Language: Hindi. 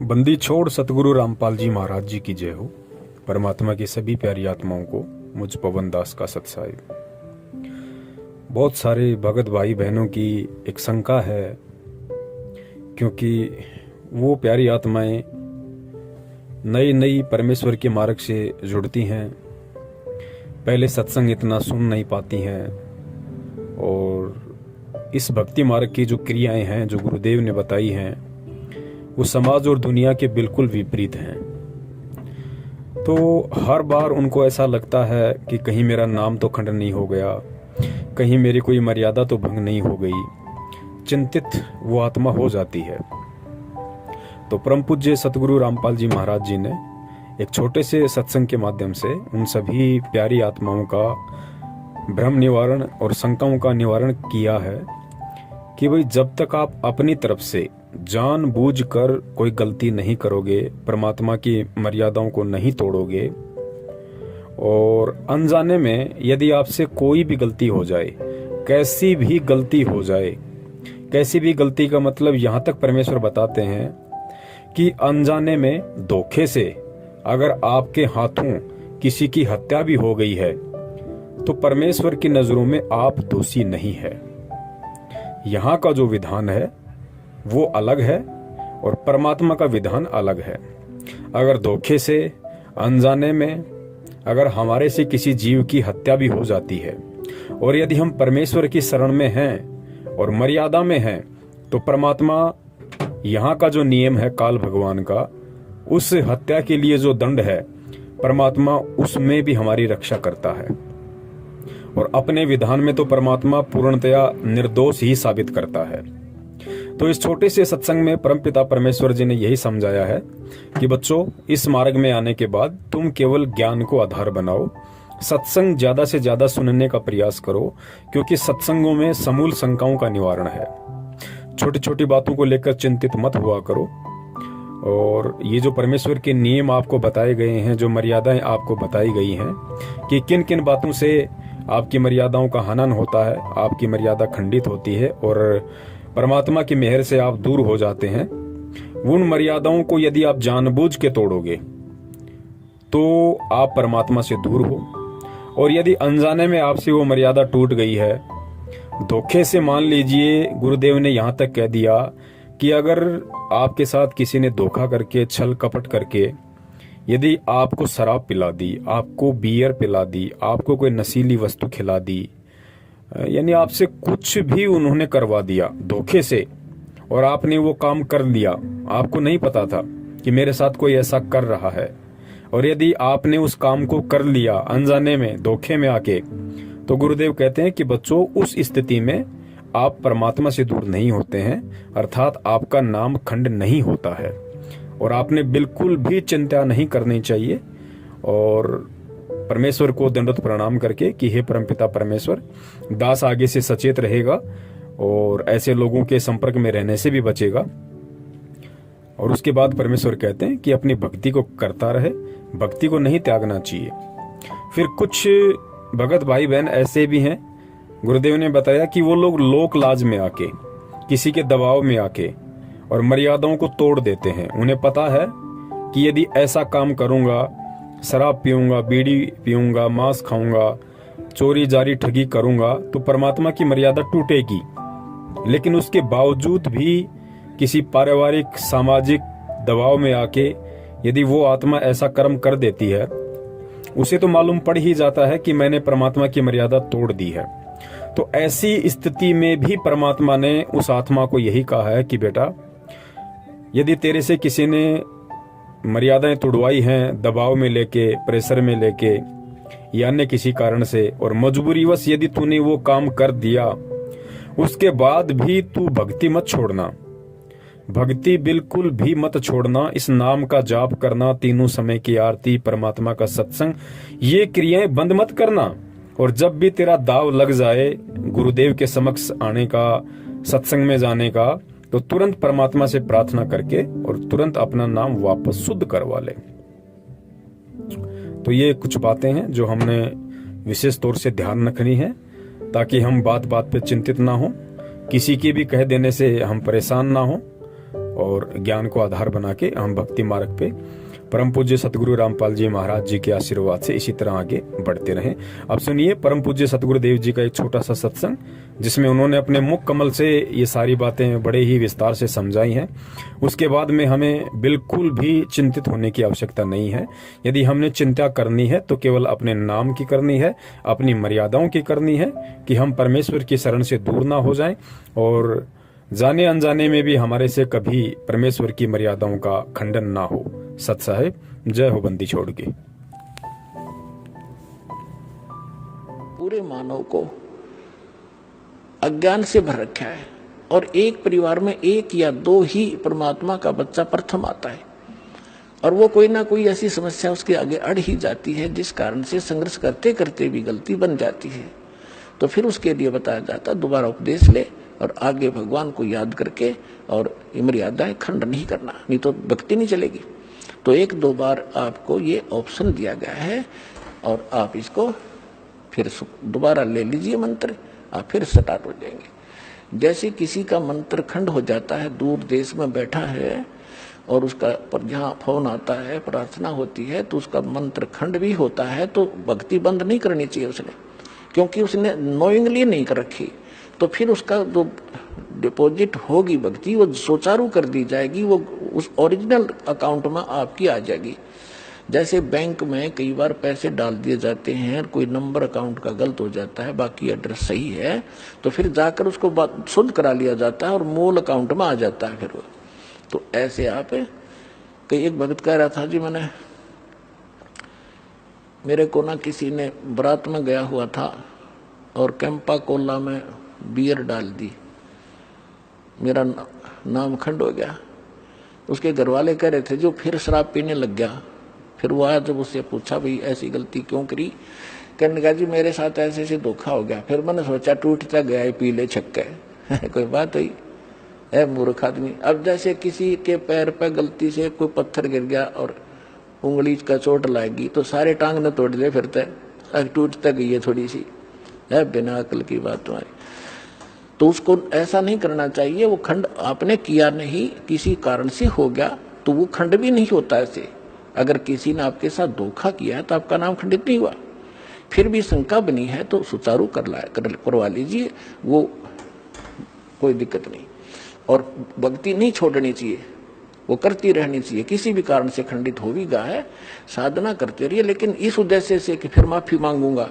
बंदी छोड़ सतगुरु रामपाल जी महाराज जी की जय हो। परमात्मा की सभी प्यारी आत्माओं को मुझ पवन दास का सत्साई। बहुत सारे भगत भाई बहनों की एक शंका है, क्योंकि वो प्यारी आत्माएं नई नई परमेश्वर के मार्ग से जुड़ती हैं, पहले सत्संग इतना सुन नहीं पाती हैं, और इस भक्ति मार्ग की जो क्रियाएं हैं जो गुरुदेव ने बताई हैं वो समाज और दुनिया के बिल्कुल विपरीत हैं। तो हर बार उनको ऐसा लगता है कि कहीं मेरा नाम तो खंड नहीं हो गया, कहीं मेरी कोई मर्यादा तो भंग नहीं हो गई। चिंतित वो आत्मा हो जाती है। तो परम पूज्य सतगुरु रामपाल जी महाराज जी ने एक छोटे से सत्संग के माध्यम से उन सभी प्यारी आत्माओं का भ्रम निवारण और शंकाओं का निवारण किया है कि भाई जब तक आप अपनी तरफ से जानबूझकर कोई गलती नहीं करोगे, परमात्मा की मर्यादाओं को नहीं तोड़ोगे, और अनजाने में यदि आपसे कोई भी गलती हो जाए, कैसी भी गलती हो जाए, कैसी भी गलती का मतलब यहाँ तक परमेश्वर बताते हैं कि अनजाने में धोखे से अगर आपके हाथों किसी की हत्या भी हो गई है तो परमेश्वर की नजरों में आप दोषी नहीं है। यहाँ का जो विधान है वो अलग है और परमात्मा का विधान अलग है। अगर धोखे से अनजाने में अगर हमारे से किसी जीव की हत्या भी हो जाती है और यदि हम परमेश्वर की शरण में हैं और मर्यादा में हैं, तो परमात्मा यहाँ का जो नियम है काल भगवान का, उस हत्या के लिए जो दंड है परमात्मा उसमें भी हमारी रक्षा करता है। और अपने विधान में तो परमात्मा पूर्णतया निर्दोष ही साबित करता है। तो इस छोटे से सत्संग में परमपिता परमेश्वर जी ने यही समझाया है कि बच्चों, इस मार्ग में आने के बाद तुम केवल ज्ञान को आधार बनाओ, सत्संग ज्यादा से ज्यादा सुनने का प्रयास करो, क्योंकि सत्संगों में समूल शंकाओं का निवारण है। छोटी छोटी बातों को लेकर चिंतित मत हुआ करो, और ये जो परमेश्वर के नियम आपको बताए गए हैं, जो मर्यादाएं आपको बताई गई हैं कि किन किन बातों से आपकी मर्यादाओं का हनन होता है, आपकी मर्यादा खंडित होती है और परमात्मा की मेहर से आप दूर हो जाते हैं, उन मर्यादाओं को यदि आप जानबूझ के तोड़ोगे तो आप परमात्मा से दूर हो। और यदि अनजाने में आपसे वो मर्यादा टूट गई है, धोखे से मान लीजिए, गुरुदेव ने यहाँ तक कह दिया कि अगर आपके साथ किसी ने धोखा करके, छल कपट करके यदि आपको शराब पिला दी, आपको बियर पिला दी, आपको कोई नशीली वस्तु खिला दी, यानी आपसे कुछ भी उन्होंने करवा दिया धोखे से, और आपने वो काम कर लिया, आपको नहीं पता था कि मेरे साथ कोई ऐसा कर रहा है, और यदि आपने उस काम को कर लिया अनजाने में, धोखे में आके, तो गुरुदेव कहते हैं कि बच्चों, उस स्थिति में आप परमात्मा से दूर नहीं होते हैं, अर्थात आपका नाम खंड नहीं होता है। और आपने बिल्कुल भी चिंता नहीं करनी चाहिए, और परमेश्वर को दंडवत प्रणाम करके कि हे परमपिता परमेश्वर, दास आगे से सचेत रहेगा और ऐसे लोगों के संपर्क में रहने से भी बचेगा। और उसके बाद परमेश्वर कहते हैं कि अपनी भक्ति को करता रहे, भक्ति को नहीं त्यागना चाहिए। फिर कुछ भगत भाई बहन ऐसे भी हैं, गुरुदेव ने बताया कि वो लोग लोक लाज में आके, किसी के दबाव में आके और मर्यादाओं को तोड़ देते हैं। उन्हें पता है कि यदि ऐसा काम करूंगा, शराब पीऊंगा, बीड़ी पीऊंगा, मांस खाऊंगा, चोरी जारी ठगी करूंगा, तो परमात्मा की मर्यादा टूटेगी। लेकिन उसके बावजूद भी किसी पारिवारिक सामाजिक दबाव में आके यदि वो आत्मा ऐसा कर्म कर देती है, उसे तो मालूम पड़ ही जाता है कि मैंने परमात्मा की मर्यादा तोड़ दी है। तो ऐसी स्थिति में भी परमात्मा ने उस आत्मा को यही कहा है कि बेटा, यदि तेरे से किसी ने मर्यादाएं तोड़वाई हैं, दबाव में लेके, प्रेशर में लेके, या अन्य किसी कारण से, और मजबूरीवश यदि तूने वो काम कर दिया, उसके बाद भी तू भक्ति मत छोड़ना, भक्ति बिल्कुल भी मत छोड़ना। इस नाम का जाप करना, तीनों समय की आरती, परमात्मा का सत्संग, ये क्रियाएं बंद मत करना। और जब भी तेरा दाव लग जाए गुरुदेव के समक्ष आने का, सत्संग में जाने का, तो तुरंत परमात्मा से प्रार्थना करके और तुरंत अपना नाम वापस शुद्ध करवा ले। तो ये कुछ बातें हैं जो हमने विशेष तौर से ध्यान रखनी है, ताकि हम बात बात पे चिंतित ना हो, किसी के भी कह देने से हम परेशान ना हो, और ज्ञान को आधार बना के हम भक्ति मार्ग पे परम पूज्य सतगुरु रामपाल जी महाराज जी के आशीर्वाद से इसी तरह आगे बढ़ते रहें। अब सुनिए परम पूज्य सतगुरुदेव जी का एक छोटा सा सत्संग, जिसमें उन्होंने अपने मुख कमल से ये सारी बातें बड़े ही विस्तार से समझाई हैं। उसके बाद में हमें बिल्कुल भी चिंतित होने की आवश्यकता नहीं है। यदि हमने चिंता करनी है तो केवल अपने नाम की करनी है, अपनी मर्यादाओं की करनी है, कि हम परमेश्वर की शरण से दूर ना हो जाएं और जाने अनजाने में भी हमारे से कभी परमेश्वर की मर्यादाओं का खंडन ना हो। सत साहेब, जय हो बंदी छोड़ के। पूरे मानव को अज्ञान से भर रखा है और एक परिवार में एक या दो ही परमात्मा का बच्चा प्रथम आता है और वो कोई ना कोई ऐसी समस्या उसके आगे अड़ ही जाती है, जिस कारण से संघर्ष करते करते भी गलती बन जाती है। तो फिर उसके लिए बताया जाता दोबारा उपदेश ले और आगे भगवान को याद करके और मर्यादाएं खंड नहीं करना, नहीं तो भक्ति नहीं चलेगी। तो एक दो बार आपको ये ऑप्शन दिया गया है और आप इसको फिर दोबारा ले लीजिए मंत्र, आप फिर स्टार्ट हो जाएंगे। जैसे किसी का मंत्र खंड हो जाता है, दूर देश में बैठा है और उसका पर जहाँ फोन आता है, प्रार्थना होती है, तो उसका मंत्र खंड भी होता है, तो भक्ति बंद नहीं करनी चाहिए उसने, क्योंकि उसने नोइंगली नहीं कर रखी। तो फिर उसका जो डिपॉजिट होगी भक्ति वो सुचारू कर दी जाएगी, वो उस ओरिजिनल अकाउंट में आपकी आ जाएगी। जैसे बैंक में कई बार पैसे डाल दिए जाते हैं, कोई नंबर अकाउंट का गलत हो जाता है, बाकी एड्रेस सही है, तो फिर जाकर उसको शुद्ध करा लिया जाता है और मूल अकाउंट में आ जाता है फिर वो। तो ऐसे आप कई एक भगत कह रहा था जी, मेरे को ना किसी ने बारात में गया हुआ था और कैंपा कोला में बियर डाल दी, मेरा नाम खंड हो गया। उसके घर वाले कह रहे थे जो फिर शराब पीने लग गया। फिर वो आया, जब उससे पूछा भाई ऐसी गलती क्यों करी, कहने लगा जी मेरे साथ ऐसे ऐसे धोखा हो गया। फिर मैंने सोचा टूटता गया पी ले छक्के कोई बात हुई है मूर्ख आदमी। अब जैसे किसी के पैर पे गलती से कोई पत्थर गिर गया और उंगली का चोट लाएगी तो सारे टांग न तोड़ दे, फिरते टूटता गई है थोड़ी सी, है बिना अकल की बात तुम्हारी। तो उसको ऐसा नहीं करना चाहिए। वो खंड आपने किया नहीं, किसी कारण से हो गया, तो वो खंड भी नहीं होता ऐसे। अगर किसी ने आपके साथ धोखा किया है तो आपका नाम खंडित नहीं हुआ। फिर भी शंका बनी है तो सुचारू करवा लीजिए, वो कोई दिक्कत नहीं। और भक्ति नहीं छोड़नी चाहिए, वो करती रहनी चाहिए। किसी भी कारण से खंडित हो भी गया है, साधना करते रहिए, लेकिन इस उद्देश्य से कि फिर माफी मांगूंगा।